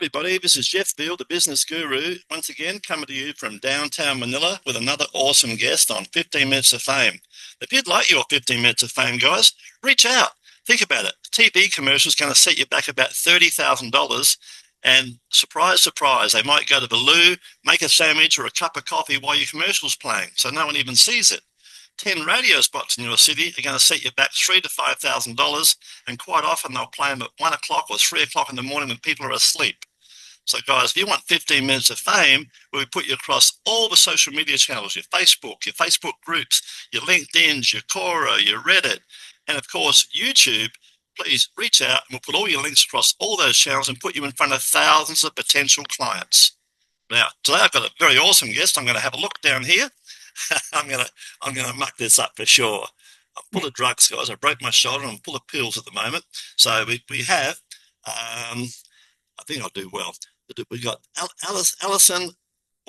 everybody, this is Jeff Veale, the business guru, once again coming to you from downtown Manila with another awesome guest on 15 Minutes of Fame. If you'd like your 15 Minutes of Fame, guys, reach out. Think about it. TV commercial is going to set you back about $30,000, and surprise, surprise, they might go to the loo, make a sandwich or a cup of coffee while your commercial's playing, so no one even sees it. 10 radio spots in your city are going to set you back $3,000 to $5,000, and quite often they'll play them at 1 o'clock or 3 o'clock in the morning when people are asleep. So guys, if you want 15 minutes of fame, we put you across all the social media channels, your Facebook groups, your LinkedIn, your Quora, your Reddit, and of course, YouTube. Please reach out and we'll put all your links across all those channels and put you in front of thousands of potential clients. Now, today I've got a very awesome guest. I'm going to have a look down here. I'm gonna muck this up for sure. I'm full of drugs, guys. I broke my shoulder. I'm full of pills at the moment. So we have, I think I'll do well. We've got Alyson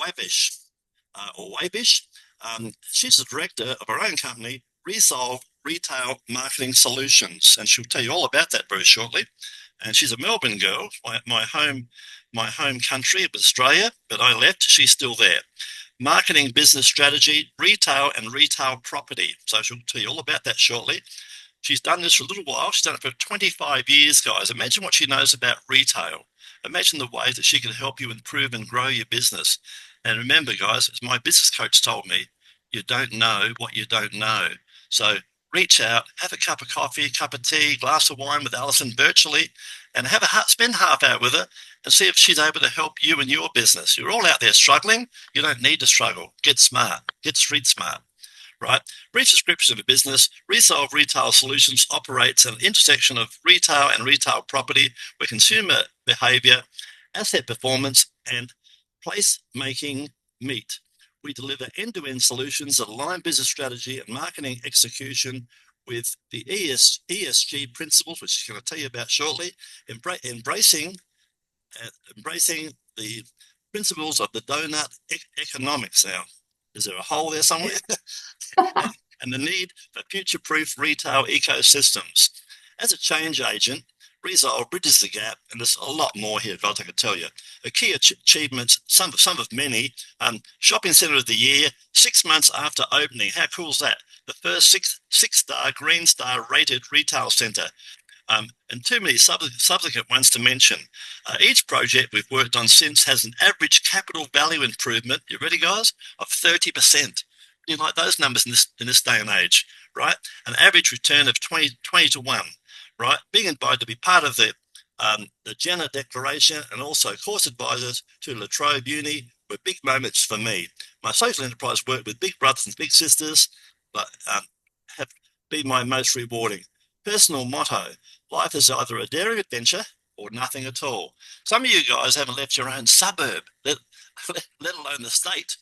𝐌𝐢𝐧𝐮𝐭𝐞𝐬. She's the director of her own company, 𝐷𝐢𝐻 Retail Marketing Solutions, and she'll tell you all about that very shortly. And she's a Melbourne girl, my home country of Australia, but I left. She's still there. Marketing, business strategy, retail and retail property. So she'll tell you all about that shortly. She's done this for a little while. She's done it for 25 years, guys. Imagine what she knows about retail. Imagine the ways that she can help you improve and grow your business. And remember, guys, as my business coach told me, you don't know what you don't know. So reach out, have a cup of coffee, a cup of tea, glass of wine with Alyson virtually, and spend half hour with her and see if she's able to help you in your business. You're all out there struggling. You don't need to struggle. Get smart. Get street smart, right? Brief description of a business. 𝐷𝐻 Retail Solutions operates at an intersection of retail and retail property where consumer behavior, asset performance, and place-making meet. We deliver end-to-end solutions that align business strategy and marketing execution with the ESG principles, which she's going to tell you about shortly, embracing the principles of the donut economics. Now, is there a hole there somewhere? And the need for future-proof retail ecosystems. As a change agent, 𝐷𝐻 bridges the gap, and there's a lot more here, guys, I can tell you. The key achievements, some of many, shopping centre of the year, 6 months after opening. How cool is that? The first six-star, Green Star rated retail centre. And too many subsequent ones to mention. Each project we've worked on since has an average capital value improvement, you ready, guys, of 30%. You like those numbers in this day and age, right? An average return of 20 to 1. Right, being invited to be part of the Jenner Declaration and also course advisors to La Trobe Uni were big moments for me. My social enterprise work with big brothers and big sisters but have been my most rewarding. Personal motto, life is either a daring adventure or nothing at all. Some of you guys haven't left your own suburb, let alone the state,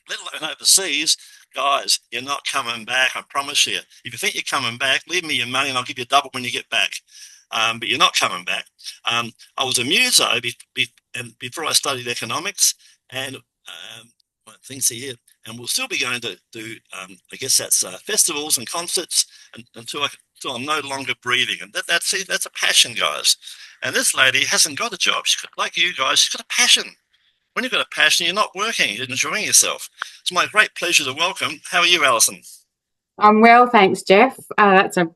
let alone overseas. Guys, you're not coming back, I promise you. If you think you're coming back, leave me your money and I'll give you double when you get back. But you're not coming back. I was a muso before I studied economics, and things here, and we'll still be going to do, I guess that's festivals and concerts until I'm no longer breathing. And that's a passion, guys. And this lady hasn't got a job. Like you guys, she's got a passion. When you've got a passion, you're not working, you're enjoying yourself. It's my great pleasure to welcome. How are you, Alyson? I'm well, thanks, Jeff. That's a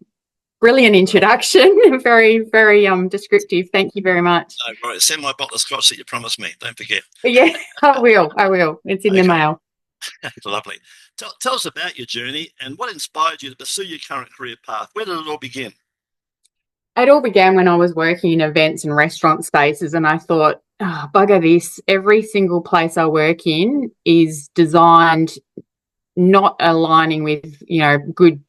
brilliant introduction. Very, very descriptive. Thank you very much. No, right. Send my bottle of scotch that you promised me. Don't forget. Yeah, I will. It's in the mail. Lovely. Tell us about your journey and what inspired you to pursue your current career path. Where did it all begin? It all began when I was working in events and restaurant spaces, and I thought, oh, bugger this. Every single place I work in is designed not aligning with, good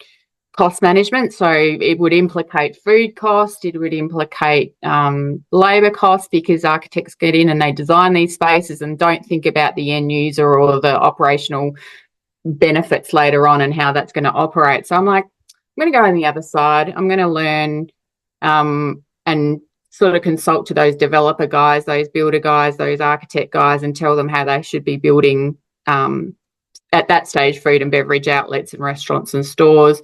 cost management. So it would implicate food cost, it would implicate labour costs, because architects get in and they design these spaces and don't think about the end user or the operational benefits later on and how that's going to operate. So I'm like, I'm going to go on the other side. I'm going to learn and sort of consult to those developer guys, those builder guys, those architect guys, and tell them how they should be building at that stage food and beverage outlets and restaurants and stores.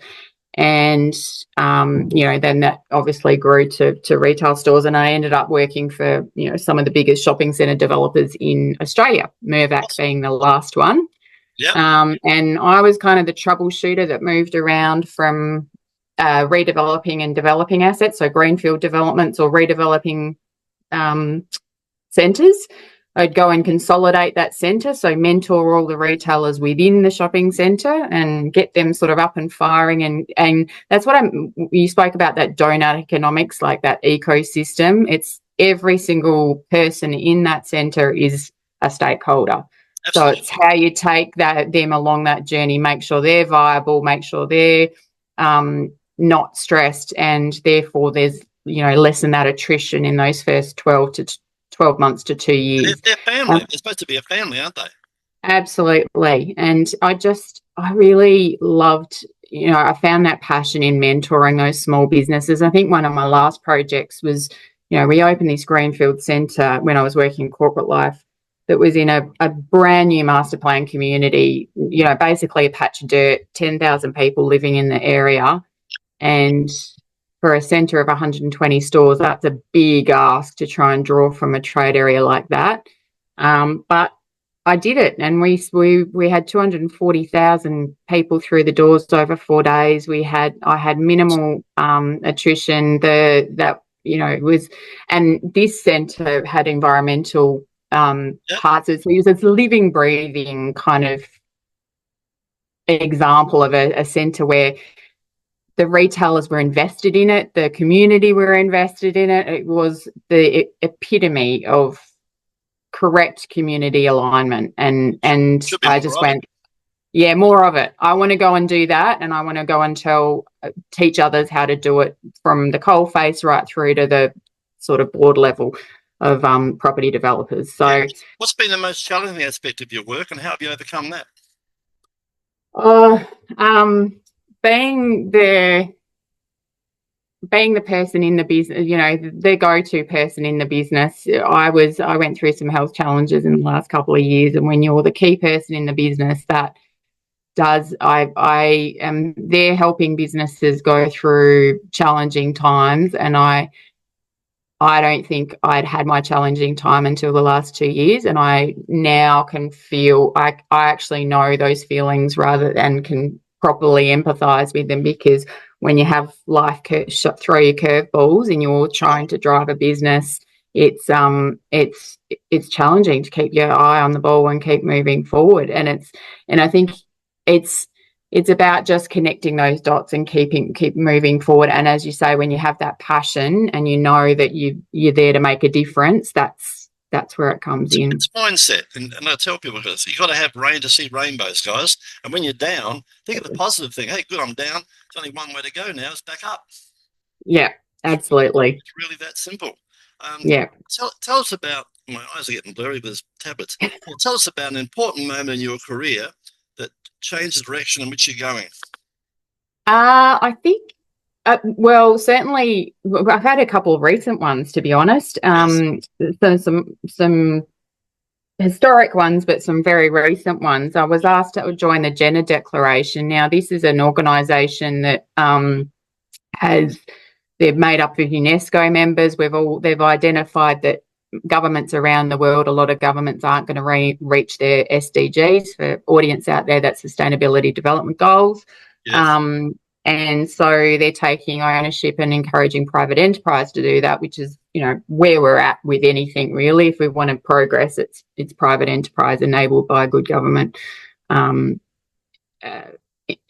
And, then that obviously grew to retail stores, and I ended up working for, some of the biggest shopping centre developers in Australia, Mirvac being the last one. Yeah. And I was kind of the troubleshooter that moved around from redeveloping and developing assets, so greenfield developments or redeveloping centres. I'd go and consolidate that centre, so mentor all the retailers within the shopping centre and get them sort of up and firing. And that's what you spoke about, that donut economics, like that ecosystem. It's every single person in that centre is a stakeholder. Absolutely. So it's how you take them along that journey, make sure they're viable, make sure they're not stressed, and therefore there's, lessen that attrition in those first 12 months to 2 years. They're family. They're supposed to be a family, aren't they? Absolutely. And I really loved, I found that passion in mentoring those small businesses. I think one of my last projects was, we opened this greenfield centre when I was working in corporate life that was in a brand new master plan community, basically a patch of dirt, 10,000 people living in the area. And for a centre of 120 stores, that's a big ask to try and draw from a trade area like that. But I did it, and we had 240,000 people through the doors over 4 days. I had minimal attrition. It was, and this centre had environmental parts. It's a living, breathing kind of example of a centre where the retailers were invested in it, the community were invested in it. It was the epitome of correct community alignment. And I just went, yeah, more of it. I want to go and do that, and I want to go and teach others how to do it, from the coalface right through to the sort of board level of property developers. So what's been the most challenging aspect of your work, and how have you overcome that? Being the person in the business, the go-to person in the business. I went through some health challenges in the last couple of years, and when you're the key person in the business, I am there helping businesses go through challenging times, and I don't think I'd had my challenging time until the last 2 years, and I now can feel, I actually know those feelings and can properly empathise with them, because when you have life throw you curveballs and you're trying to drive a business, it's challenging to keep your eye on the ball and keep moving forward. And I think it's about just connecting those dots and keep moving forward. And as you say, when you have that passion and you know that you're there to make a difference, that's where it comes in. It's mindset. And I tell people, you've got to have rain to see rainbows, guys. And when you're down, think of the positive thing. Hey, good, I'm down. There's only one way to go now. It's back up. Yeah, absolutely. It's really that simple. Yeah. Tell us about, my eyes are getting blurry with this tablets. Tell us about an important moment in your career that changed the direction in which you're going. I think, certainly I've had a couple of recent ones, to be honest. Yes. Some historic ones, but some very recent ones. I was asked to join the Gender Declaration. Now, this is an organisation that they're made up of UNESCO members. They've identified that governments around the world, a lot of governments aren't going to reach their SDGs. For audience out there, that's Sustainability Development Goals. Yes. And so they're taking ownership and encouraging private enterprise to do that, which is, where we're at with anything really. If we want to progress, it's private enterprise enabled by good government, government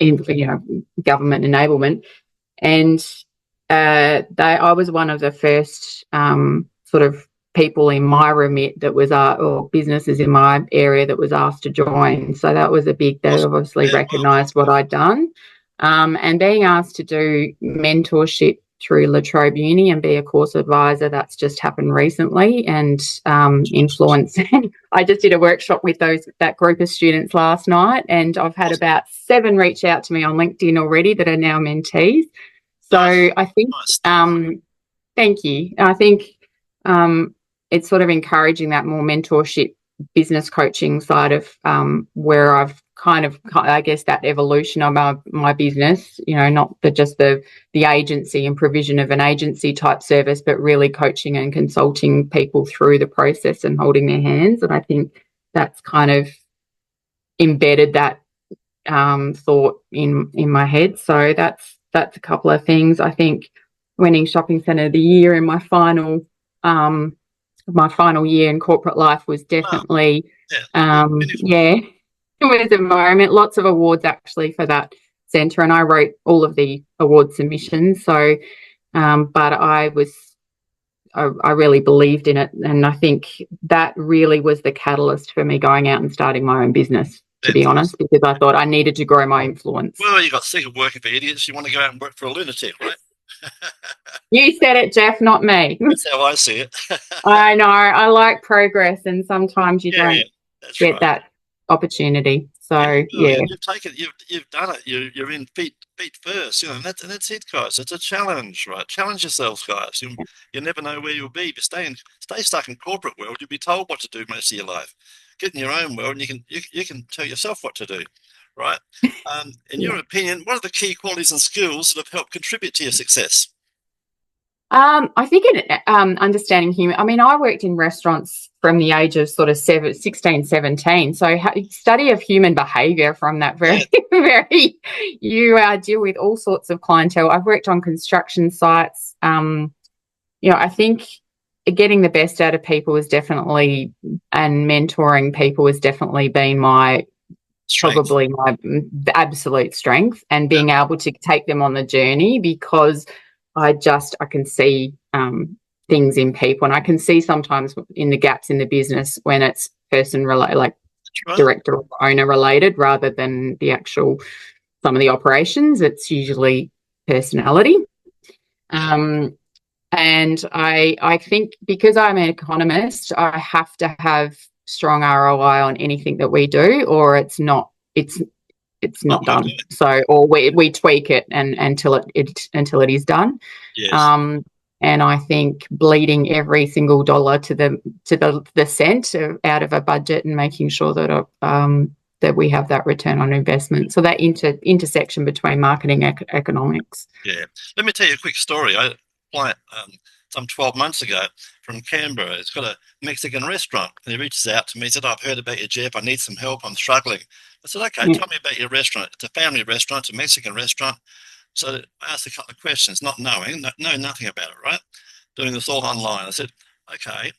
enablement. And I was one of the first sort of people in my remit that was or businesses in my area that was asked to join. So that was they obviously recognised what I'd done. And being asked to do mentorship through La Trobe Uni and be a course advisor, that's just happened recently, and influence. I just did a workshop with that group of students last night, and I've had about 7 reach out to me on LinkedIn already that are now mentees. So I think, thank you. I think it's sort of encouraging that more mentorship business coaching side of where I've kind of, I guess, that evolution of my business, not just the agency and provision of an agency type service, but really coaching and consulting people through the process and holding their hands. And I think that's kind of embedded that thought in my head. So that's a couple of things. I think winning Shopping Centre of the Year in my final year in corporate life was definitely it was a moment. Lots of awards actually for that centre, and I wrote all of the award submissions. So but I really believed in it, and I think that really was the catalyst for me going out and starting my own business, to be honest, because I thought I needed to grow my influence. Well, you got sick of working for idiots. You want to go out and work for a lunatic, right? You said it, Jeff, not me. That's how I see it. I know. I like progress, and sometimes you don't get that opportunity. So you've taken it. You've done it. You're in feet first. And that's it, guys. It's a challenge, right? Challenge yourselves, guys. You never know where you'll be. But stay stuck in corporate world. You'll be told what to do most of your life. Get in your own world, and you can tell yourself what to do, right? In your opinion, what are the key qualities and skills that have helped contribute to your success? I think understanding human. I mean, I worked in restaurants from the age of sort of 16, 17. So study of human behaviour from that very you deal with all sorts of clientele. I've worked on construction sites. I think getting the best out of people is definitely, and mentoring people has definitely been probably my absolute strength, and being able to take them on the journey, because I can see things in people, and I can see sometimes in the gaps in the business when it's person related, like director or owner related, rather than the actual some of the operations. It's usually personality. And I think because I'm an economist, I have to have strong ROI on anything that we do, or it's not done. So, or we tweak it until it is done. Yes. And I think bleeding every single dollar to the cent out of a budget, and making sure that that we have that return on investment. So that intersection between marketing and economics. Yeah. Let me tell you a quick story. I client some 12 months ago from Canberra. It's got a Mexican restaurant, and he reaches out to me and said, "I've heard about you, Jeff. I need some help. I'm struggling." I said, "Okay, tell me about your restaurant." It's a family restaurant, it's a Mexican restaurant. So I asked a couple of questions, not knowing, know nothing about it, right? Doing this all online. I said, "Okay,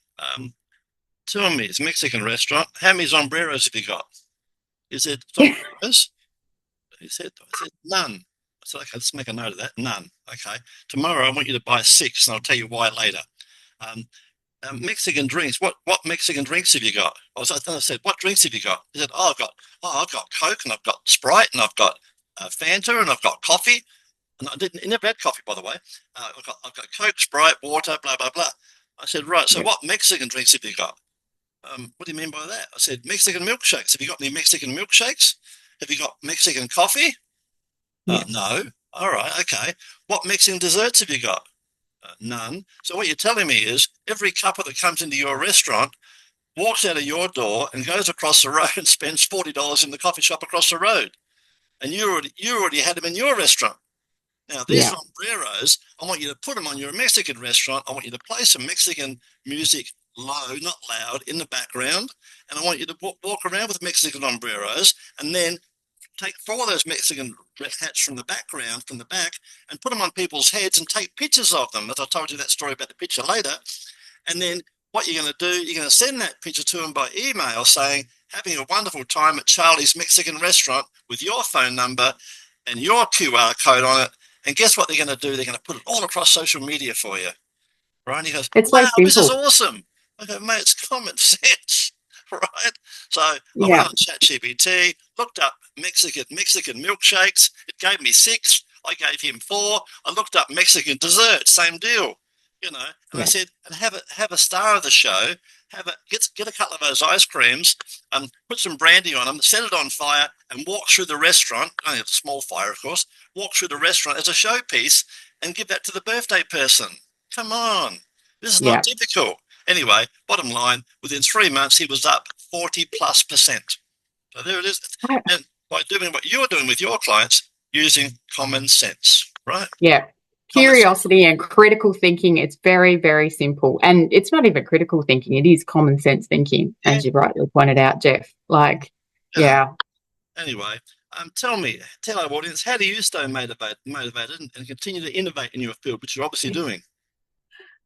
tell me, it's a Mexican restaurant. How many sombreros have you got?" He said, "Sombreros?" I said, "None." I said, "Okay, let's make a note of that. None. Okay. Tomorrow I want you to buy 6, and I'll tell you why later." Mexican drinks. What Mexican drinks have you got? I said, "What drinks have you got?" He said, I've got Coke, and I've got Sprite, and I've got Fanta, and I've got coffee." And he never had coffee, by the way. I've got Coke, Sprite, water, blah blah blah. I said, "Right. So what Mexican drinks have you got?" "What do you mean by that?" I said, "Mexican milkshakes. Have you got any Mexican milkshakes? Have you got Mexican coffee?" "No." "All right. Okay. What Mexican desserts have you got?" "None." So what you're telling me is every couple that comes into your restaurant walks out of your door and goes across the road and spends $40 in the coffee shop across the road, and you already had them in your restaurant. Now these sombreros, I want you to put them on your Mexican restaurant. I want you to play some Mexican music, low, not loud, in the background, and I want you to walk around with Mexican sombreros, and then take 4 of those Mexican hats from the background, from the back, and put them on people's heads and take pictures of them. As I told you that story about the picture later. And then what you're going to do, you're going to send that picture to them by email saying, "Having a wonderful time at Charlie's Mexican restaurant," with your phone number and your QR code on it. And guess what they're going to do? They're going to put it all across social media for you. Right? And he goes, "It's "Wow, so this is simple." awesome." I go, "Mate, it's common sense." Right? So I went on ChatGPT, looked up Mexican milkshakes. It gave me 6. I gave him 4. I looked up Mexican dessert, same deal. And I said, "And have a star of the show. Get a couple of those ice creams, put some brandy on them, set it on fire, and walk through the restaurant. Only a small fire, of course. Walk through the restaurant as a showpiece, and give that to the birthday person. Come on, this is not difficult." Anyway, bottom line, within 3 months, he was up 40+%. So there it is. And by doing what you're doing with your clients, using common sense, right? Yeah. Curiosity and critical thinking. It's very, very simple. And it's not even critical thinking. It is common sense thinking, as you rightly pointed out, Jeff. Like, yeah. Anyway, tell our audience, how do you stay motivated and continue to innovate in your field, which you're obviously doing?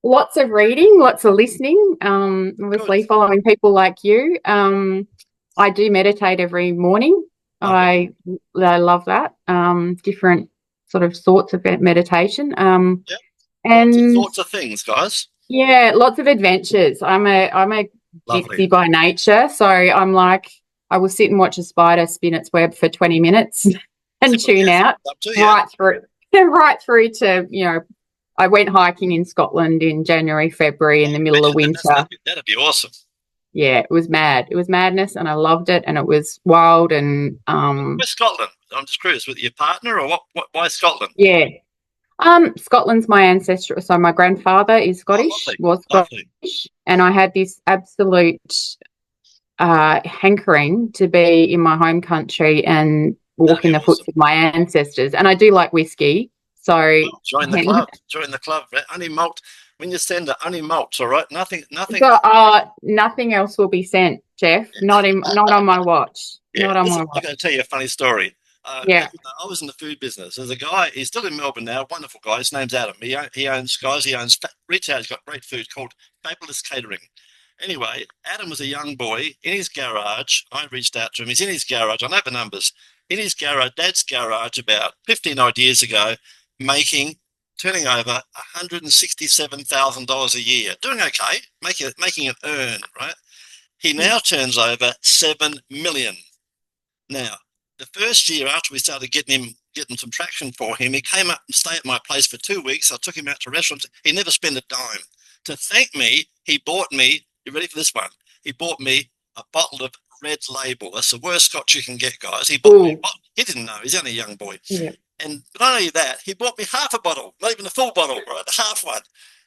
Lots of reading, lots of listening, obviously following people like you. I do meditate every morning. I love that. Different sort of sorts of meditation. And lots of things, guys. Yeah, lots of adventures. I'm a gypsy by nature, so I'm like, I will sit and watch a spider spin its web for 20 minutes and tune out right through to, you know, I went hiking in Scotland in January, February in the middle of winter. That'd be awesome. Yeah, it was mad. It was madness, and I loved it, and it was wild. And where's Scotland? I'm just curious, with your partner, or what? Why Scotland? Yeah, Scotland's my ancestor. So my grandfather is Scottish, was Scottish, and I had this absolute hankering to be in my home country and walk in the footsteps of my ancestors. And I do like whiskey, so join the club. Join the club. Only malt. When you send it, only malts, all right? Nothing. So, nothing else will be sent, Jeff. Not on my watch. Yeah, not on my watch. I'm going to tell you a funny story. I was in the food business. There's a guy. He's still in Melbourne now. Wonderful guy. His name's Adam. He owns guys. He owns retail. He's got great food called Fabulous Catering. Anyway, Adam was a young boy in his garage. I reached out to him. He's in his garage. I know the numbers. In his garage, Dad's garage, about 15 odd years ago, turning over $167,000 a year, doing okay, making it earn, right? He now turns over $7 million. Now, the first year after we started getting some traction for him, he came up and stayed at my place for 2 weeks. I took him out to restaurants. He never spent a dime. To thank me, he bought me, you ready for this one? He bought me a bottle of Red Label. That's the worst scotch you can get, guys. He bought me. He didn't know. He's only a young boy. Yeah. And not only that, he bought me half a bottle, not even a full bottle, right? Half one.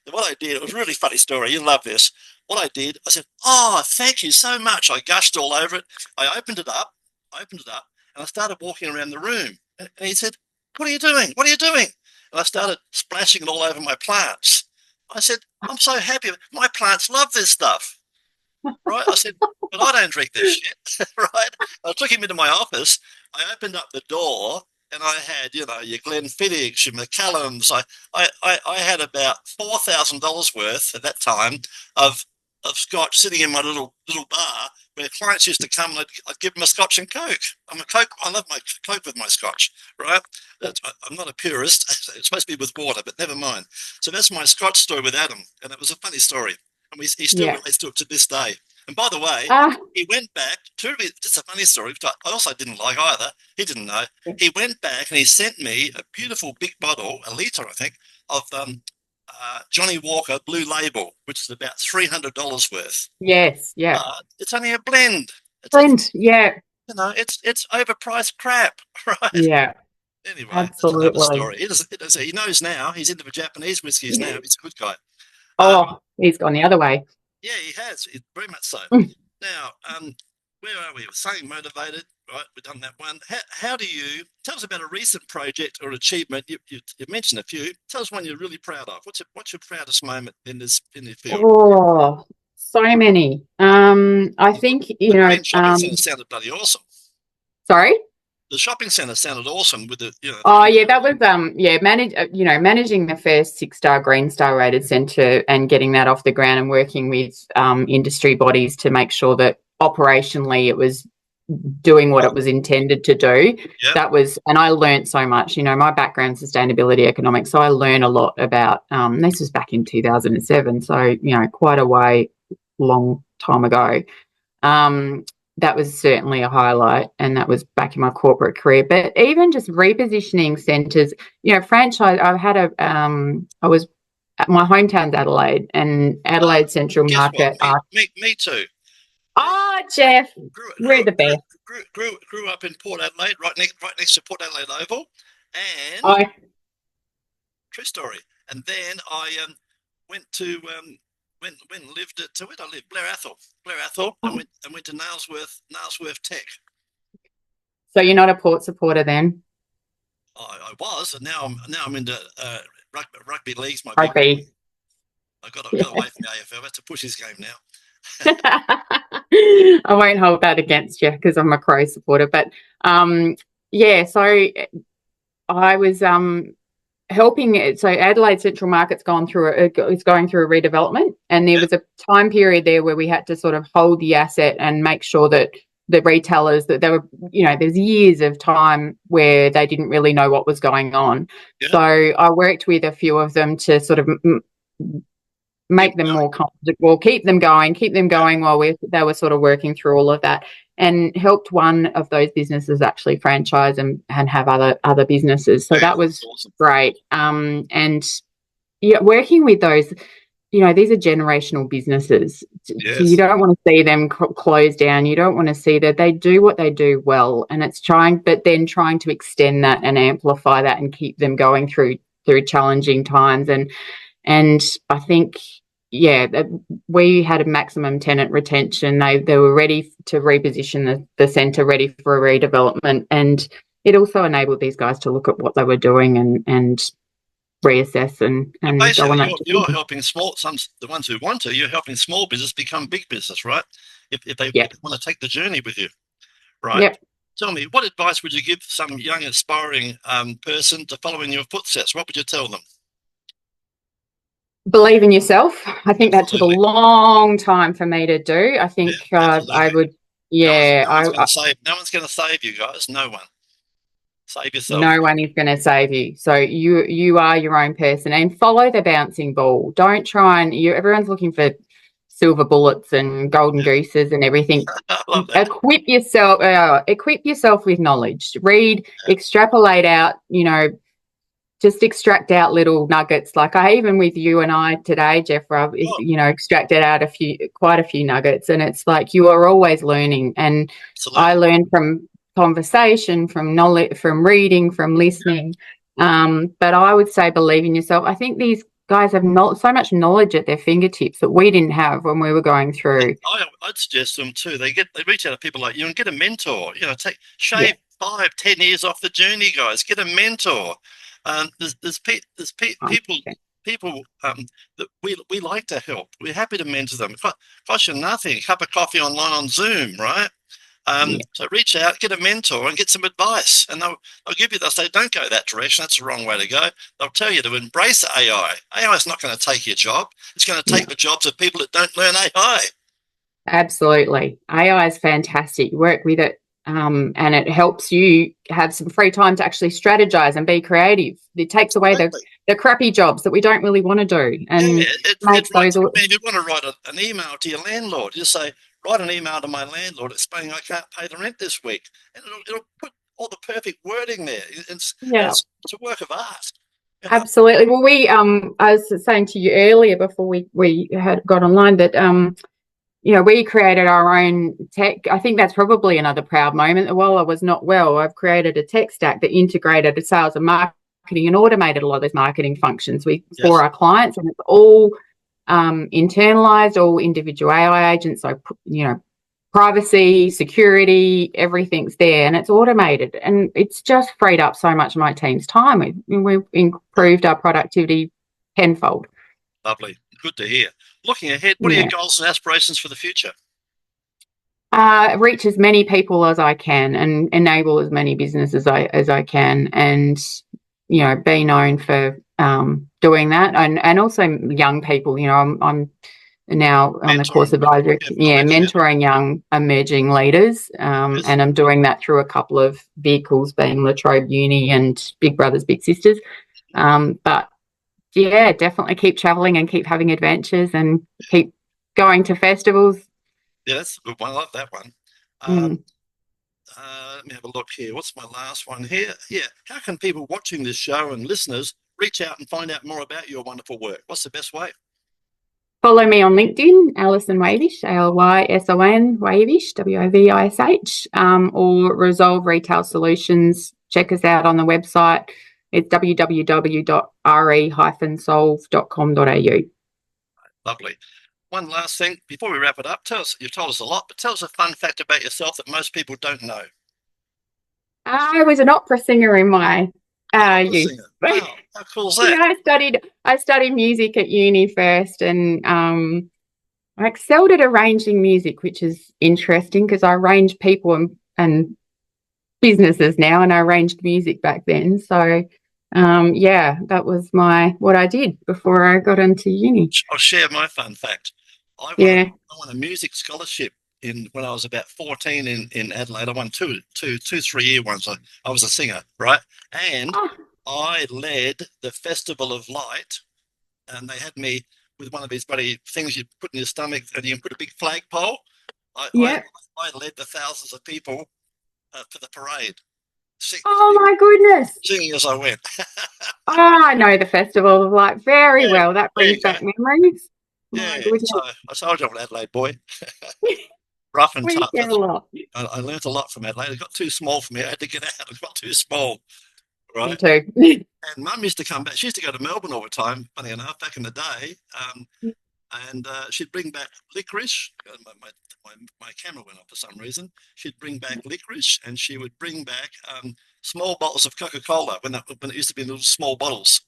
And what I did, it was a really funny story. You'll love this. What I did, I said, "Oh, thank you so much." I gushed all over it. I opened it up, and I started walking around the room. And he said, "What are you doing? What are you doing?" And I started splashing it all over my plants. I said, "I'm so happy. My plants love this stuff." Right? I said, "But I don't drink this shit." Right? I took him into my office. I opened up the door, and I had, your Glenfiddichs, your Macallums. I had about $4,000 worth at that time of scotch sitting in my little bar where clients used to come, and I'd give them a Scotch and Coke. I love my Coke with my Scotch, right? I'm not a purist. It's supposed to be with water, but never mind. So that's my Scotch story with Adam, and it was a funny story. And he still relates to it to this day. And by the way, he went back to just a funny story, which I also didn't like either. He didn't know. He went back and he sent me a beautiful big bottle, a litre, I think, of Johnny Walker Blue Label, which is about $300 worth. Yes, yeah. It's only a blend. Yeah. It's overpriced crap, right? Yeah. Anyway, absolutely. That's another story. He knows now. He's into the Japanese whiskies now. He's a good guy. He's gone the other way. Yeah, he has. Very much so. Now, where are we? We're saying motivated, right? We've done that one. How do you tell us about a recent project or achievement? You mentioned a few. Tell us one you're really proud of. What's your proudest moment in your field? Oh, so many. I think the shopping centre sounded bloody awesome. Sorry. The shopping centre sounded awesome with the. Oh yeah, that was managing the first 6-star Green Star rated centre and getting that off the ground and working with industry bodies to make sure that operationally it was doing what it was intended to do. Yep. That was, and I learned so much. My background sustainability economics, so I learned a lot about. This was back in 2007, so quite a long time ago. That was certainly a highlight, and that was back in my corporate career. But even just repositioning centres, franchise. I had I was at my hometown's Adelaide, and Adelaide Central Market. Me too. Oh, Jeff, we're the best. Grew up in Port Adelaide, right next to Port Adelaide Oval, and true story. And then I went to lived at where did I live? Blair Athol, and went to Nailsworth Tech. So you're not a Port supporter then? I was, and now I'm into rugby league's my big. Rugby. I got away from the AFL. I had to push his game now. I won't hold that against you because I'm a Crow supporter. But yeah, so I was helping it. So Adelaide Central Market's going through a redevelopment, and there was a time period there where we had to sort of hold the asset and make sure that the retailers, that they were, there's years of time where they didn't really know what was going on. Yeah. So I worked with a few of them to sort of make them more comfortable, keep them going while they were sort of working through all of that, and helped one of those businesses actually franchise and have other businesses. So that was awesome. Great. And yeah, working with those, these are generational businesses. Yes. So you don't want to see them close down. You don't want to see that. They do what they do well, and it's trying to extend that and amplify that and keep them going through challenging times. And I think, we had a maximum tenant retention. They were ready to reposition the centre, ready for a redevelopment, and it also enabled these guys to look at what they were doing and reassess and basically go on you're helping the ones who want to. You're helping small business become big business, right? If they want to take the journey with you, right? Yep. Tell me, what advice would you give some young aspiring person to follow in your footsteps? What would you tell them? Believe in yourself. I think that took a long time for me to do. I think I would. Yeah, no one's going to save you guys. No one. Save yourself. No one is going to save you. So you are your own person, and follow the bouncing ball. Don't try and everyone's looking for silver bullets and golden gooses and everything. Equip yourself with knowledge. Read, extrapolate out, just extract out little nuggets. Like even with you and I today, Jeff, I've extracted out quite a few nuggets, and it's like you are always learning. And absolutely. I learn from conversation, from knowledge, from reading, from listening. But I would say believe in yourself. I think these guys have so much knowledge at their fingertips that we didn't have when we were going through. I'd suggest them too. They reach out to people like you and get a mentor. Shave 5-10 years off the journey, guys. Get a mentor. There's people that we like to help. We're happy to mentor them. It costs you nothing. A cup of coffee online on Zoom, right? So reach out, get a mentor, and get some advice. And they'll give you. They'll say, "Don't go that direction. That's the wrong way to go." They'll tell you to embrace AI. AI is not going to take your job. It's going to take the jobs of people that don't learn AI. Absolutely, AI is fantastic. You work with it. And it helps you have some free time to actually strategize and be creative. It takes away the crappy jobs that we don't really want to do. And if you want to write an email to your landlord, just say, write an email to my landlord explaining I can't pay the rent this week. And it'll put all the perfect wording there. It's a work of art. Absolutely. Well, I was saying to you earlier before we had got online that we created our own tech. I think that's probably another proud moment. While I was not well, I've created a tech stack that integrated sales and marketing and automated a lot of those marketing functions for our clients, and it's all internalized, all individual AI agents. So, privacy, security, everything's there, and it's automated, and it's just freed up so much of my team's time. We've improved our productivity tenfold. Lovely. Good to hear. Looking ahead, what are your goals and aspirations for the future? Reach as many people as I can and enable as many businesses as I can, and be known for doing that, and also young people. I'm now on the course advisory, mentoring young emerging leaders, and I'm doing that through a couple of vehicles, being La Trobe Uni and Big Brothers Big Sisters, but yeah, definitely keep traveling and keep having adventures and keep going to festivals. Yeah, that's a good one. I love that one. Let me have a look here. What's my last one here? Yeah. How can people watching this show and listeners reach out and find out more about your wonderful work? What's the best way? Follow me on LinkedIn, Alyson WAVISH, ALYSON WAVISH, WOVISH, or Resolve Retail Solutions. Check us out on the website. It's www.re-solve.com.au. Lovely. one last thing before we wrap it up. You've told us a lot, but tell us a fun fact about yourself that most people don't know. I was an opera singer in my youth. Singer. Wow, how cool is that? Yeah, I studied music at uni first, and I excelled at arranging music, which is interesting because I arrange people and businesses now, and I arranged music back then. So yeah, that was what I did before I got into uni. I'll share my fun fact. I won a music scholarship when I was about 14 in Adelaide. I won two 3-year ones. I was a singer, right? And I led the Festival of Light, and they had me with one of these bloody things you put in your stomach, and you can put a big flagpole. I led the thousands of people for the parade. Oh my goodness! Singing as I went. I know the Festival of Light very well. That brings back memories. Yeah, so I told you I'm an Adelaide boy. Rough and tough. I learnt a lot from Adelaide. It got too small for me. I had to get out. It got too small. Right. Me too. And Mum used to come back. She used to go to Melbourne all the time, funny enough, back in the day. And she'd bring back licorice. My camera went off for some reason. She'd bring back licorice, and she would bring back small bottles of Coca-Cola when it used to be in little small bottles.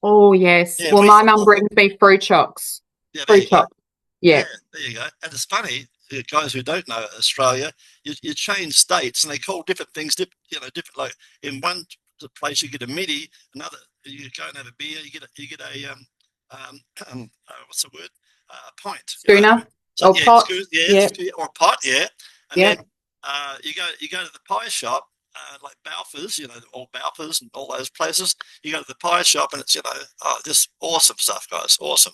Oh, yes. Yeah, well, my mum brings me fruit chocks. Yeah, fruit chocs. Yeah, there you go. And it's funny, guys who don't know Australia, you change states, and they call different things, different. Like in one place you get a midi, another you go and have a beer, you get a what's the word? A pint. Schooner. So, pot. Or a pot, yeah. And then you go to the pie shop, like Balfour's, all Balfour's and all those places. You go to the pie shop, and it's just awesome stuff, guys. Awesome.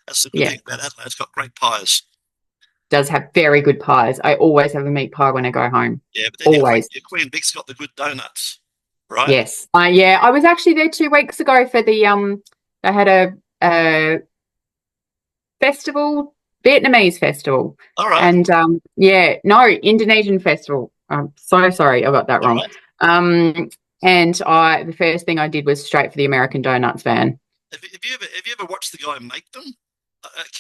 That's the good thing about Adelaide. It's got great pies. Does have very good pies. I always have a meat pie when I go home. Yeah, but then always. Your Queen Vic's got the good donuts, right? Yes. I was actually there 2 weeks ago for the they had a festival, Vietnamese festival. All right. And Indonesian festival. I'm so sorry, I got that wrong. Right. And the first thing I did was straight for the American Donuts van. Have you ever watched the guy make them?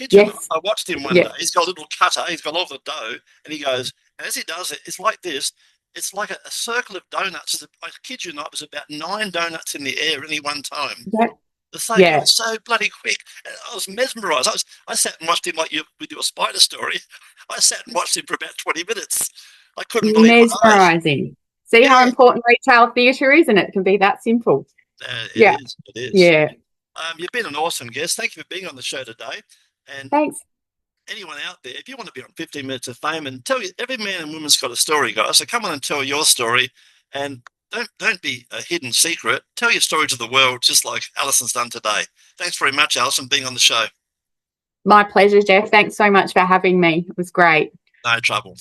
Yes. I watched him one day. He's got a little cutter. He's got all the dough, and he goes, and as he does it, it's like this. It's like a circle of donuts. I kid you not, there's about 9 donuts in the air at any one time. Yep. It's so bloody quick. I was mesmerised. I sat and watched him like with your spider story. I sat and watched him for about 20 minutes. I couldn't believe it. Mesmerising. See how important retail theatre is, and it can be that simple. It is. Yeah. You've been an awesome guest. Thank you for being on the show today. And thanks. Anyone out there, if you want to be on 15 Minutes of Fame, and tell you, every man and woman's got a story, guys. So come on and tell your story, and don't be a hidden secret. Tell your story to the world, just like Alyson's done today. Thanks very much, Alyson, being on the show. My pleasure, Jeff. Thanks so much for having me. It was great. No trouble.